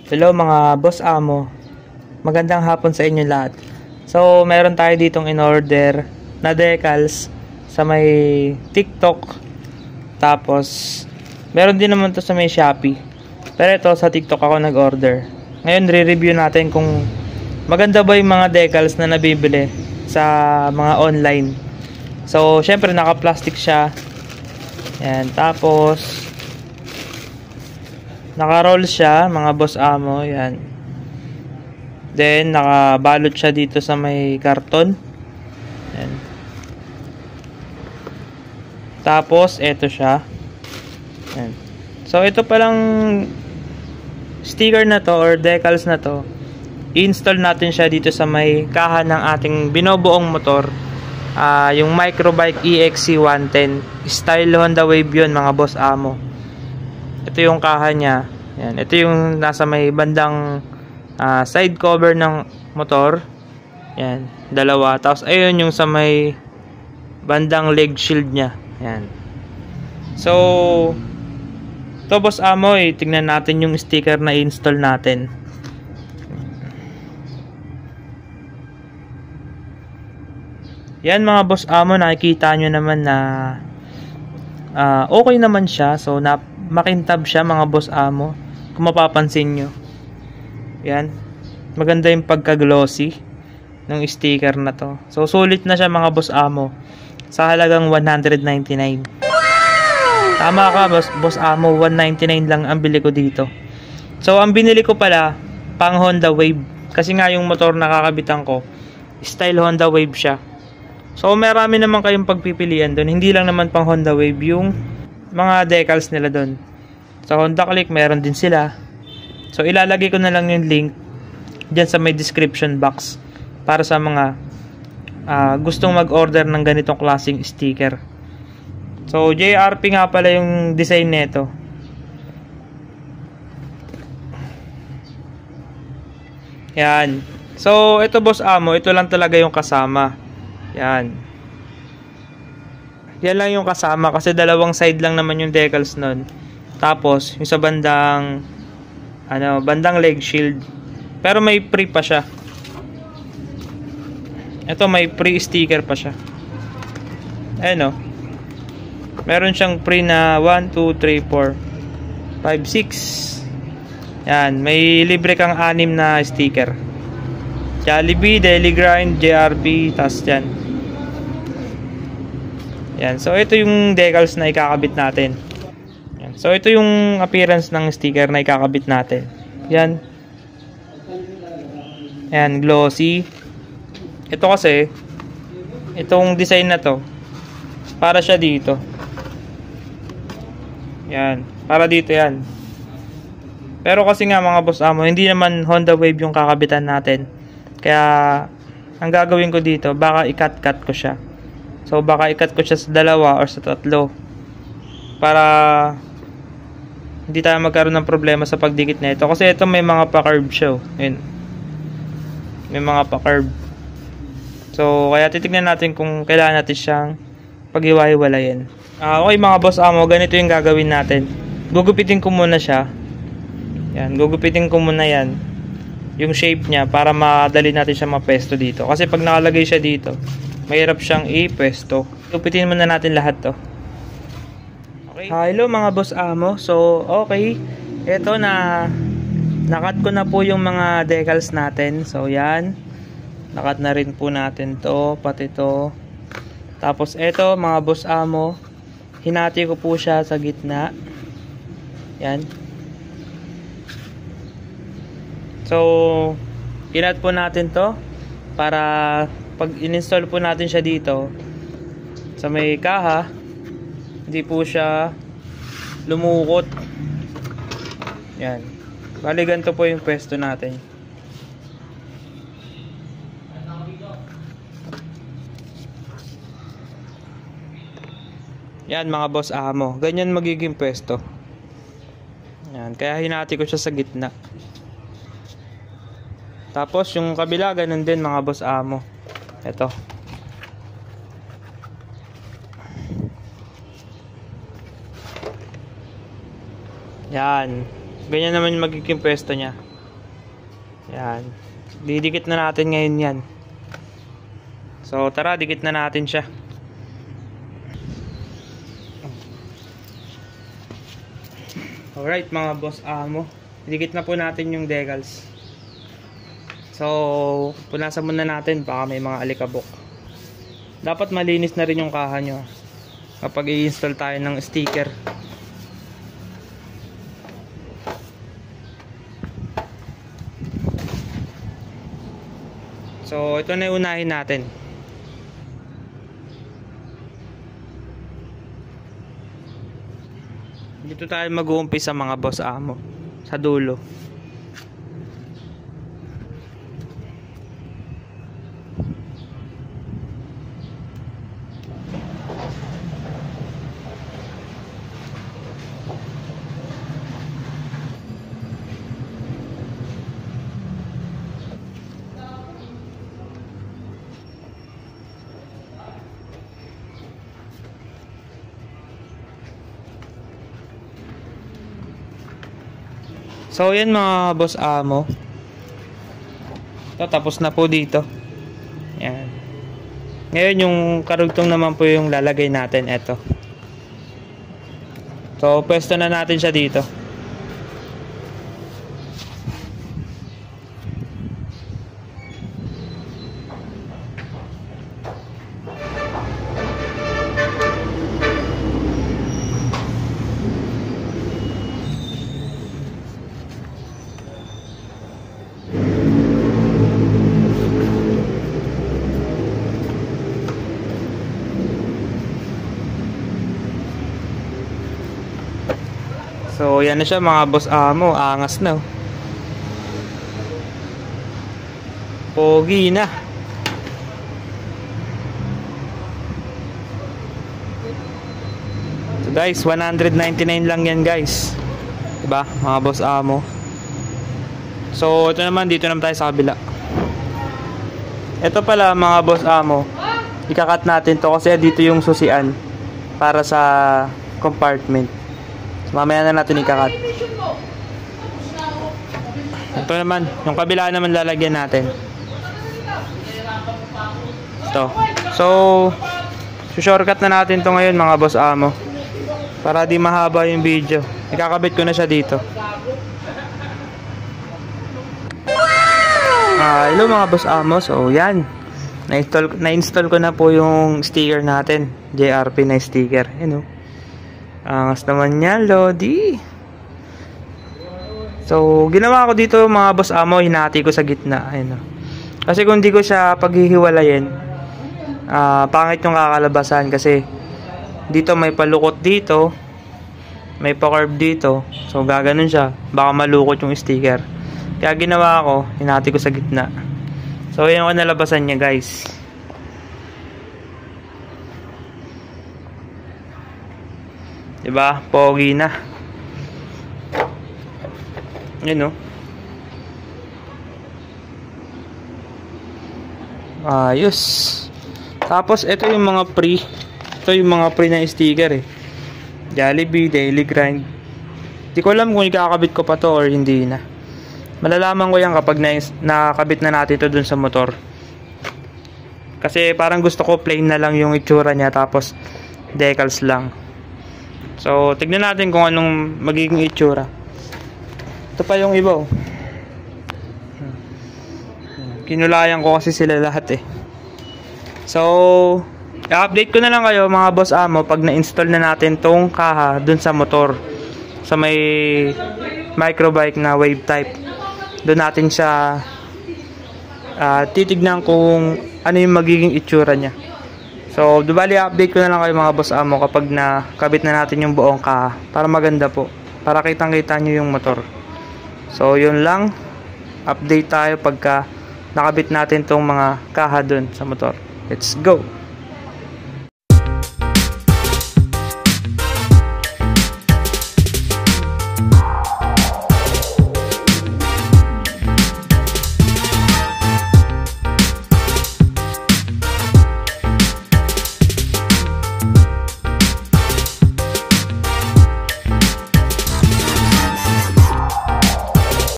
Hello mga boss amo. Magandang hapon sa inyo lahat. So, meron tayo ditong in-order na decals sa may TikTok. Tapos, meron din naman to sa may Shopee. Pero ito sa TikTok ako nag-order. Ngayon, re-review natin kung maganda ba yung mga decals na nabibili sa mga online. So, syempre naka-plastic siya. Yan, tapos naka-roll siya, mga boss amo, yan. Then, nakabalot siya dito sa may karton. Yan. Tapos, eto siya. Yan. So, ito palang sticker na to or decals na to, i-install natin siya dito sa may kaha ng ating binubuong motor. Yung Microbike EXC110. Style Honda Wave yun, mga boss amo. Ito yung kaha niya. Yan. Ito yung nasa may bandang side cover ng motor. Yan. Dalawa. Tapos ayun yung sa may bandang leg shield niya. Yan. So, ito boss amo, tingnan natin yung sticker na i-install natin. Yan mga boss amo, nakikita nyo naman na okay naman siya. So, makintab siya mga boss amo, kung mapapansin nyo. Yan, maganda yung pagka-glossy ng sticker na to. So sulit na siya mga boss amo sa halagang 199. Tama ka boss amo, 199 lang ang bili ko dito. So ang binili ko pala pang Honda Wave, kasi nga yung motor na kakabitan ko style Honda Wave siya. So marami naman kayong pagpipilian doon, hindi lang naman pang Honda Wave yung mga decals nila doon. Sa Honda Click meron din sila. So ilalagay ko na lang yung link diyan sa may description box para sa mga gustong mag-order ng ganitong klaseng sticker. So JRP nga pala yung design nito. Yan. So ito boss amo, ito lang talaga yung kasama. Yan. Yan lang yung kasama kasi dalawang side lang naman yung decals nun. Tapos yung sa bandang bandang leg shield. Pero may free pa siya. Ito may free sticker pa siya. Ayan o. Meron siyang free na 1, 2, 3, 4, 5, 6. Yan. May libre kang 6 na sticker. Jollibee, Daily Grind, JRP, tas yan. Yan. So ito yung decals na ikakabit natin. Yan. So ito yung appearance ng sticker na ikakabit natin. Yan. Yan, glossy. Ito kasi itong design na to para siya dito. Yan, para dito yan. Pero kasi nga mga boss amo, hindi naman Honda Wave yung kakabitan natin. Kaya ang gagawin ko dito, baka i-cut ko siya. So baka i-cut ko siya sa 2 or sa 3 para hindi tayo magkaroon ng problema sa pagdikit na ito. Kasi ito may mga pa-curve siya. Ayun. May mga pa-curve. So kaya titignan natin kung kailangan natin siyang pag-iwa-hiwalayin. Okay mga boss amo, ganito yung gagawin natin. Gugupitin ko muna siya. Yan, gugupitin ko muna yan. Yung shape niya para madali natin siya mapesto dito. Kasi pag nakalagay siya dito, mahirap siyang ipesto. Gupitin muna natin lahat to. Okay. Hello mga boss amo. So okay, ito na nakat ko na po yung mga decals natin. So yan, nakat na rin po natin to, pati to. Tapos ito mga boss amo, hinati ko po siya sa gitna. Yan. So inat po natin to para pag in-install po natin siya dito sa may kaha, hindi po siya lumukot. Yan. Bali ganito po yung pwesto natin. Yan mga boss amo, ganyan magiging pwesto. Yan, kaya hinati ko siya sa gitna. Tapos yung kabila ganun din mga boss amo. Ito. Yan. Ganyan naman yung magiging pwesto niya. Yan. Didikit na natin ngayon yan. So tara, dikit na natin siya. Alright mga boss amo, dikit na po natin yung decals. So punasan muna natin, baka may mga alikabok. Dapat malinis na rin yung kaha nyo kapag i-install tayo ng sticker. So ito na yung unahin natin. Dito tayo mag-uumpisa mga boss amo, sa dulo. So yan mga boss amo. Ito, tapos na po dito. Yan. Ngayon yung karugtong naman po yung lalagay natin. Ito. So pwesto na natin siya dito. So yan na siya mga boss amo, angas na. Pogi na. So guys, 199 lang yan guys. Diba mga boss amo? So ito naman, dito naman tayo sa kabila. Ito pala mga boss amo, ikakat natin to kasi dito yung susian para sa compartment. So, mamaya na natin ikakat. Ito naman, yung kabila naman lalagyan natin. Ito. So shortcut na natin to ngayon mga boss amo, para di mahaba yung video. Ikakabit ko na siya dito. Hello mga boss amo. So yan, na-install ko na po yung sticker natin, JRP na sticker. Yun o. Angas naman yan, Lodi. So, ginawa ko dito mga boss amo, hinati ko sa gitna. Ayun, kasi kung di ko siya paghihiwalayin, pangit yung kakalabasan. Kasi dito may palukot dito, may pa-curve dito. So, gaganon siya. Baka malukot yung sticker. Kaya ginawa ko, hinati ko sa gitna. So, yun yung nalabasan niya guys. Diba? Pogi na. Yun o. Ayos. Tapos ito yung mga pre. Ito yung mga pre na sticker eh. Jollibee, Daily Grind. Di ko alam kung ikakabit ko pa to or hindi na. Malalaman ko yan kapag nakakabit na natin ito dun sa motor. Kasi parang gusto ko plain na lang yung itsura niya, tapos decals lang. So, tignan natin kung anong magiging itsura. Ito pa yung iba oh. Kinulayan ko kasi sila lahat eh. So, i-update ko na lang kayo mga boss amo pag na-install na natin tong kaha dun sa motor. Sa may microbike na wave type. Doon natin siya titignan kung ano yung magiging itsura niya. So, dubali update ko na lang kayo mga boss amo kapag nakabit na natin yung buong kaha, para maganda po, para kitang-kita nyo yung motor. So, yun lang. Update tayo pagka nakabit natin tong mga kaha dun sa motor. Let's go!